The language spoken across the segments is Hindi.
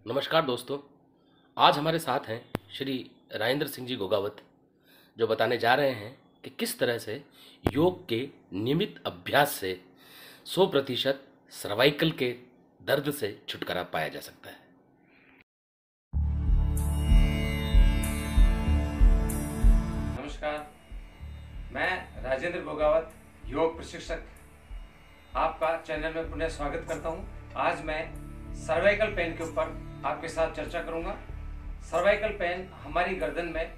नमस्कार दोस्तों। आज हमारे साथ हैं श्री राजेंद्र सिंह जी गोगावत, जो बताने जा रहे हैं कि किस तरह से योग के नियमित अभ्यास से 100% सर्वाइकल के दर्द से छुटकारा पाया जा सकता है। नमस्कार, मैं राजेंद्र गोगावत, योग प्रशिक्षक, आपका चैनल में पुनः स्वागत करता हूं। आज मैं सर्वाइकल पेन के ऊपर आपके साथ चर्चा करूंगा। सर्वाइकल पेन हमारी गर्दन में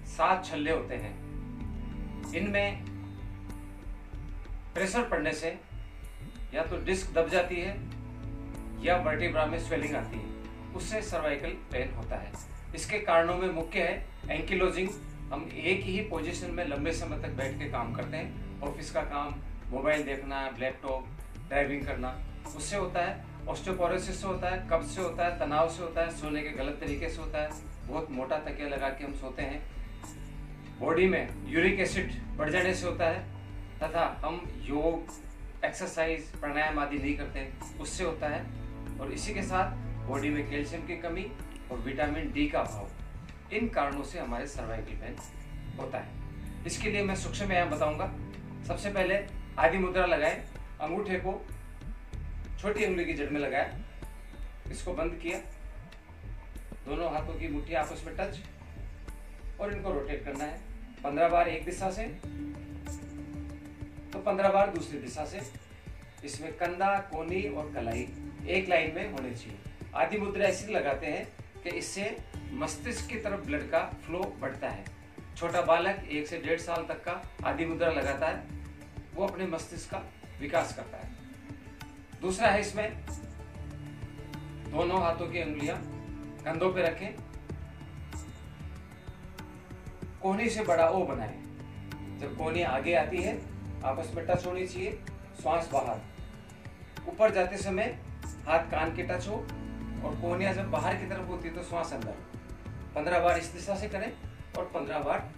7 छल्ले होते हैं। इनमें प्रेशर पड़ने से या तो डिस्क दब जाती है या वर्टिब्रा में स्वेलिंग आती है, उससे सर्वाइकल पेन होता है। इसके कारणों में मुख्य है एंकिलोजिंग। हम एक ही पोजीशन में लंबे समय तक बैठ के काम करते हैं। ऑफिस का काम, मोबाइल देखना, लैपटॉप, ड्राइविंग करना, उससे होता है। ऑस्टियोपोरोसिस से होता है, कब्ज से होता है, तनाव से होता है, सोने के गलत तरीके से होता है, बहुत मोटा तकिया लगा के हम सोते हैं, बॉडी में यूरिक एसिड बढ़ जाने से होता है, तथा हम योग, एक्सरसाइज, प्राणायाम आदि नहीं करते, उससे होता है। और इसी के साथ बॉडी में कैल्शियम की कमी और विटामिन डी का अभाव, इन कारणों से हमारे सर्वाइकल पेन होता है। इसके लिए मैं सूक्ष्म व्यायाम बताऊंगा। सबसे पहले आदि मुद्रा लगाएं। अंगूठे को छोटी उंगली की जड़ में लगाया, इसको बंद किया, दोनों हाथों की मुट्ठी आपस में टच, और इनको रोटेट करना है 15 बार एक दिशा से, तो 15 बार दूसरी दिशा से। इसमें कंधा, कोहनी और कलाई एक लाइन में होने चाहिए। आदि मुद्रा इसलिए लगाते हैं कि इससे मस्तिष्क की तरफ ब्लड का फ्लो बढ़ता है। छोटा बालक 1 से 1.5 साल तक का आदि मुद्रा लगाता है, वो अपने मस्तिष्क का विकास करता है। दूसरा है, इसमें दोनों हाथों की उंगलियां कंधों पे रखें, कोहनी से बड़ा ओ बनाएं। जब कोहनी आगे आती है, आपस में टच होनी चाहिए, श्वास बाहर। ऊपर जाते समय हाथ कान के टच हो, और कोहनियां जब बाहर की तरफ होती है तो श्वास अंदर। 15 बार इस दिशा से करें और 15 बार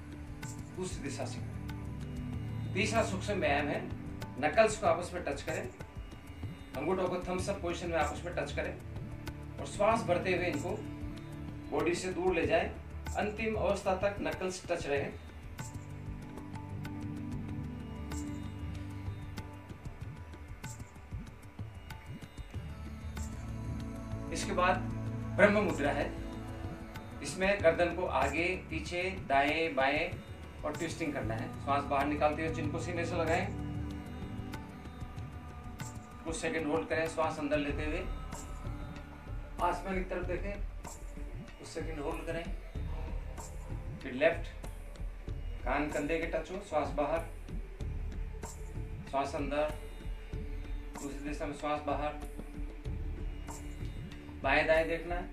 दूसरी दिशा से करें। तीसरा सूक्ष्म व्यायाम है, नकल्स को आपस में टच करें, अंगूठों को थम्स अप पोजीशन में आपस में टच करें, और श्वास भरते हुए इनको बॉडी से दूर ले जाएं। अंतिम अवस्था तक नकल्स टच रहे। इसके बाद ब्रह्म मुद्रा है। इसमें गर्दन को आगे, पीछे, दाएं, बाएं और ट्विस्टिंग करना है। श्वास बाहर निकालते हुए चिन को सीने से लगाएं, कुछ सेकंड होल्ड करें, श्वास अंदर लेते हुए आसमान की तरफ देखें, कुछ सेकंड होल्ड करें, फिर लेफ्ट, कान कंधे के टच हो, श्वास बाहर, श्वास अंदर, दूसरी दिशा में श्वास बाहर, बाएं दाएं देखना है,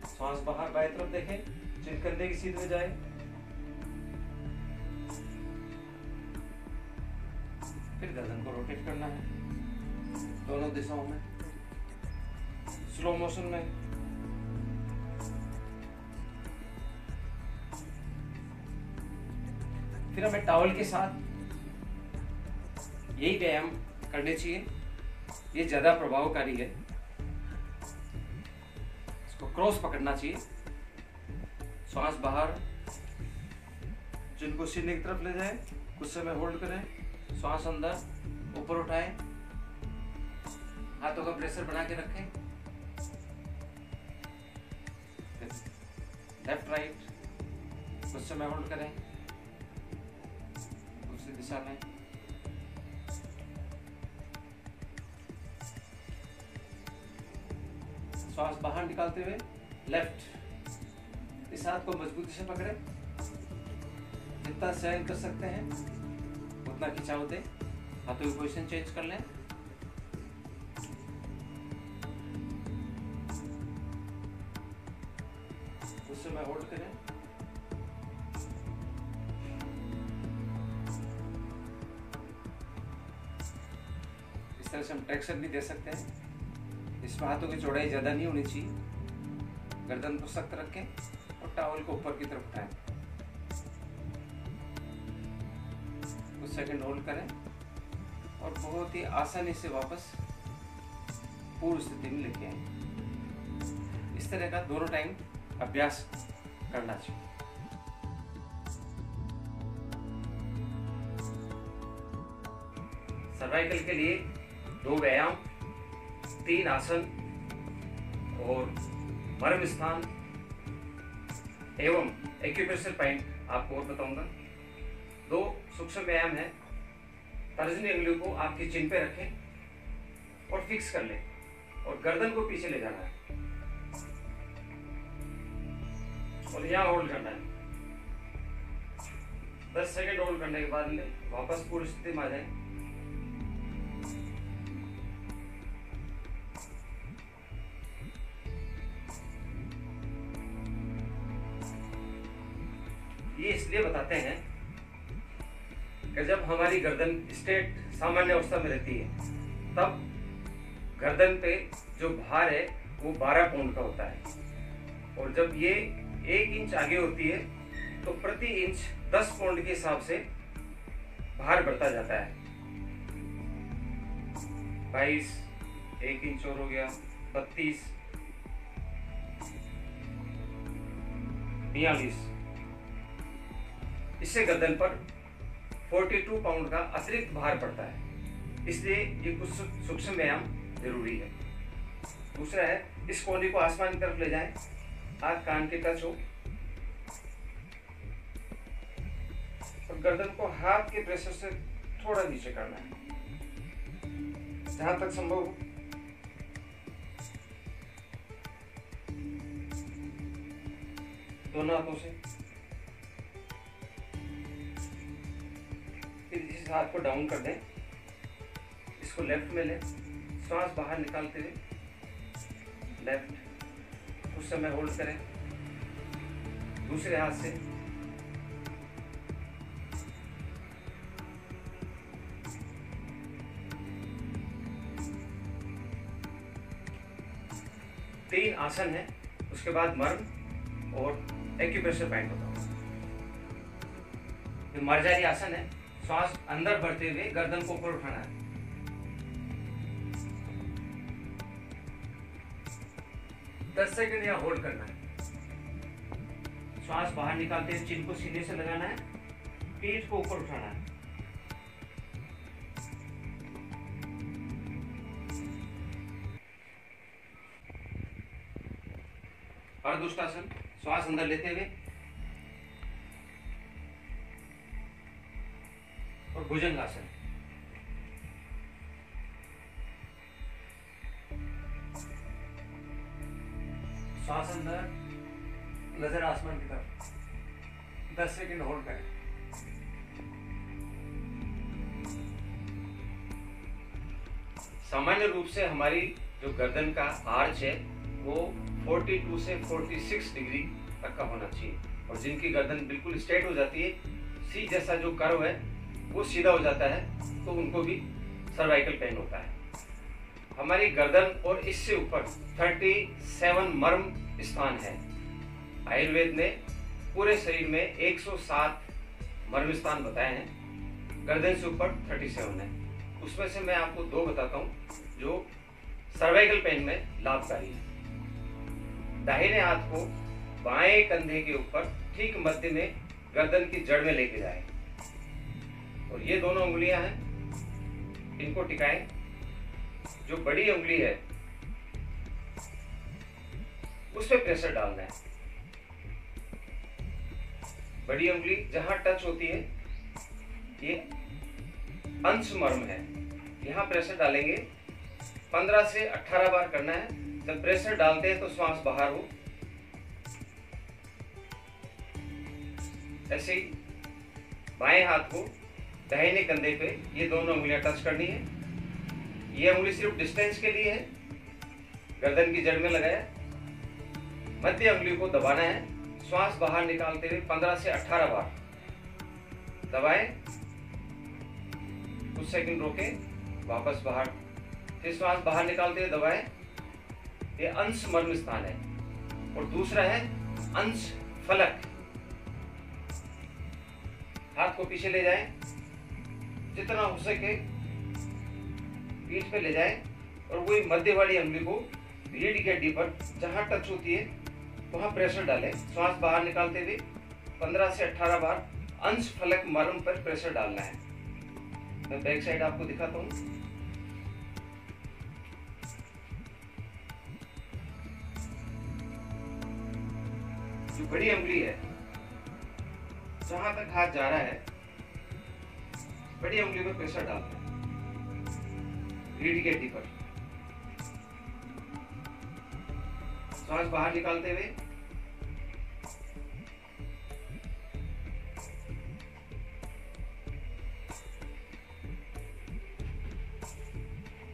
श्वास बाहर, बाएं तरफ देखें, चिन कंधे की सीध में जाए, फिर गर्दन को रोटेट करना है दोनों दिशाओं में, स्लो मोशन में। फिर हमें टॉवल के साथ यही व्यायाम करने चाहिए, ये ज्यादा प्रभावकारी है। इसको क्रॉस पकड़ना चाहिए, श्वास बाहर, जिनको सीने की तरफ ले जाए, कुछ समय होल्ड करें, श्वास अंदर, ऊपर उठाएं, हाथों का प्रेशर बना के रखें, लेफ्ट राइट, कुछ समय होल्ड करें, दूसरी दिशा में, श्वास बाहर निकालते हुए लेफ्ट। इस हाथ को मजबूती से पकड़े, जितना सहन कर सकते हैं उतना खिंचाव दें, हाथों की पोजीशन चेंज कर लें, उस समय होल्ड करें, इस तरह से हम ट्रैक्शन भी दे सकते हैं। इसमें हाथों की चौड़ाई ज्यादा नहीं होनी चाहिए, गर्दन को सख्त रखें और टॉवल को ऊपर की तरफ उठाएं, कुछ सेकंड होल्ड करें और बहुत ही आसानी से वापस पूर्व स्थिति में लेके आए। इस तरह का दोनों टाइम अभ्यास करना चाहिए। सर्वाइकल के लिए 2 व्यायाम, 3 आसन और मर्म स्थान एवं एक्यूप्रेशर पॉइंट आपको और बताऊंगा। 2 सूक्ष्म व्यायाम है। तर्जनी उंगलियों को आपकी चिन पे रखें और फिक्स कर लें और गर्दन को पीछे ले जाना है और यहाँ होल्ड करना है। 10 सेकंड होल्ड करने के बाद वापस पूरी स्थिति में आ जाए। ये इसलिए बताते हैं कि जब हमारी गर्दन स्ट्रेट सामान्य अवस्था में रहती है तब गर्दन पे जो भार है वो 12 पाउंड का होता है और जब ये 1 इंच आगे होती है तो प्रति इंच 10 पाउंड के हिसाब से भार बढ़ता जाता है। 22, 1 इंच और हो गया 32, 42। इससे गर्दन पर 42 पाउंड का अतिरिक्त भार पड़ता है, इसलिए ये कुछ सूक्ष्म व्यायाम जरूरी है। दूसरा है, इस कोहनी को आसमान की तरफ ले जाएं, आंख कान के टच हो और गर्दन को हाथ के प्रेशर से थोड़ा नीचे करना है जहां तक संभव हो। दोनों हाथों से। फिर इस हाथ को डाउन कर दें, इसको लेफ्ट में लें, श्वास बाहर निकालते हुए लेफ्ट, कुछ समय होल्ड करें। दूसरे हाथ से तीन आसन है, उसके बाद मर्म और एक्यूप्रेशर पॉइंट होता है। फिर मर्जारी आसन है, श्वास अंदर भरते हुए गर्दन को ऊपर उठाना है। दस सेकंड यहाँ होल्ड करना है। श्वास बाहर निकालते हुए चिन को सीने से लगाना है, पीठ को ऊपर उठाना है। अर्धउष्टासन, श्वास अंदर लेते हुए और भुजंगासन। श्वास अंदर, नजर आसमान की तरफ, 10 सेकंड होल्ड करें। सामान्य रूप से हमारी जो गर्दन का आर्च है वो 42 से 46 डिग्री तक का होना चाहिए और जिनकी गर्दन बिल्कुल स्ट्रेट हो जाती है, सी जैसा जो कर्व है वो सीधा हो जाता है, तो उनको भी सर्वाइकल पेन होता है। हमारी गर्दन और इससे ऊपर 37 मर्म स्थान है। आयुर्वेद ने पूरे शरीर में 107 मर्म स्थान बताए हैं, गर्दन से ऊपर 37 है। उसमें से मैं आपको 2 बताता हूँ जो सर्वाइकल पेन में लाभकारी है। दाहिने हाथ को बाएं कंधे के ऊपर ठीक मध्य में गर्दन की जड़ में लेके जाए और ये दोनों उंगलियां हैं, इनको टिकाएं। जो बड़ी उंगली है उस पे प्रेशर डालना है। बड़ी उंगली जहां टच होती है ये अंश मर्म है, यहां प्रेशर डालेंगे। 15 से 18 बार करना है। जब प्रेशर डालते हैं तो श्वास बाहर हो, ऐसे ही बाएं हाथ को दाहिने कंधे पे ये दोनों उंगलियां टच करनी है। ये उंगली सिर्फ डिस्टेंस के लिए है, गर्दन की जड़ में लगाया। मध्य उंगली को दबाना है, श्वास बाहर निकालते हुए 15 से 18 बार दबाएं, कुछ सेकंड रोके, वापस बाहर, फिर श्वास बाहर निकालते हुए दबाएं। ये अंश मर्म स्थान है। और दूसरा है अंश फलक। हाथ को पीछे ले जाएं, जितना हो सके पीठ पे ले जाएं और वही मध्य वाली उंगली को रीढ़ की हड्डी पर जहां टच होती है वहां प्रेशर डालें। श्वास बाहर निकालते हुए 15 से 18 बार अंश फलक मर्म पर प्रेशर डालना है। मैं बैक साइड आपको दिखाता हूँ। जो बड़ी उंगली है, जहां तक हाथ जा रहा है, बड़ी उंगली पर प्रेशर डालना है रीढ़ की हड्डी पर। सांस बाहर निकालते हुए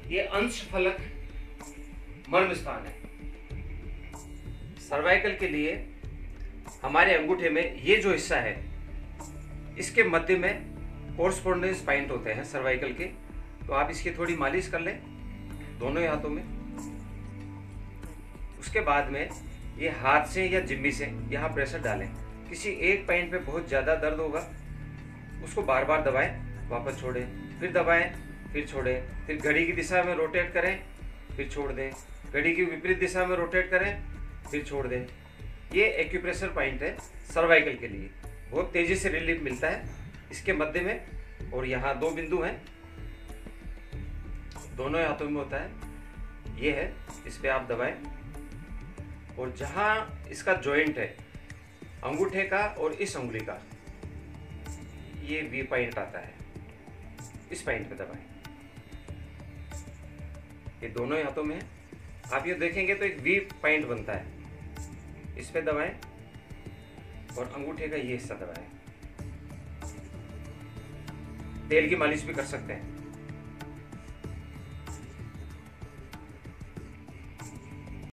ये अंश फलक मर्म स्थान है। सर्वाइकल के लिए हमारे अंगूठे में ये जो हिस्सा है, इसके मध्य में कोरस्पोंडेंस पॉइंट होते हैं सर्वाइकल के। तो आप इसकी थोड़ी मालिश कर लें दोनों हाथों में। उसके बाद में ये हाथ से या जिम्मी से यहाँ प्रेशर डालें। किसी एक पॉइंट पे बहुत ज़्यादा दर्द होगा, उसको बार बार दबाएं, वापस छोड़ें, फिर दबाएं, फिर छोड़ें, फिर घड़ी की दिशा में रोटेट करें, फिर छोड़ दें, घड़ी की विपरीत दिशा में रोटेट करें, फिर छोड़ दें। ये एक्यूप्रेशर पॉइंट है सर्वाइकल के लिए। बहुत तेज़ी से रिलीफ मिलता है इसके मध्य में। और यहाँ 2 बिंदु हैं, दोनों हाथों में होता है। ये है, इस पे आप दबाएं और जहाँ इसका जॉइंट है अंगूठे का और इस उंगली का, ये वी पॉइंट आता है, इस पॉइंट पे दबाएं। ये दोनों हाथों में है। आप ये देखेंगे तो एक वी पॉइंट बनता है, इस पे दबाएं और अंगूठे का ये हिस्सा दबाएं। तेल की मालिश भी कर सकते हैं।